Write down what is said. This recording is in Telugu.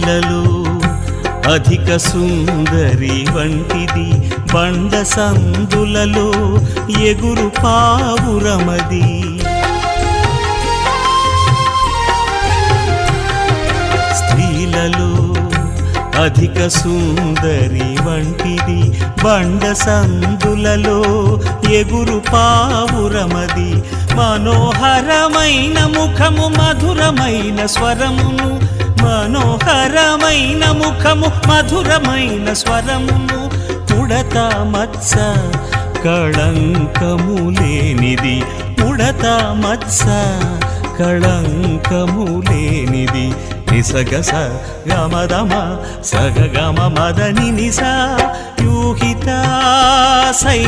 స్త్రీలలో అధిక సుందరి వంటిది బండ సందులలో ఎగురు పావురమది. స్త్రీలలో అధిక సుందరి వంటిది బండ సందులలో ఎగురు పావురమది. మనోహరమైన ముఖము మధురమైన స్వరమును, మనోహరమైన ముఖము మధురమైన స్వరమును, ఉడత మత్స కళంకము లేనిది, ఉడత మత్స కళంకము లేనిది. నిసగస గమదమ సగగమ మదని నిస యూహిత సై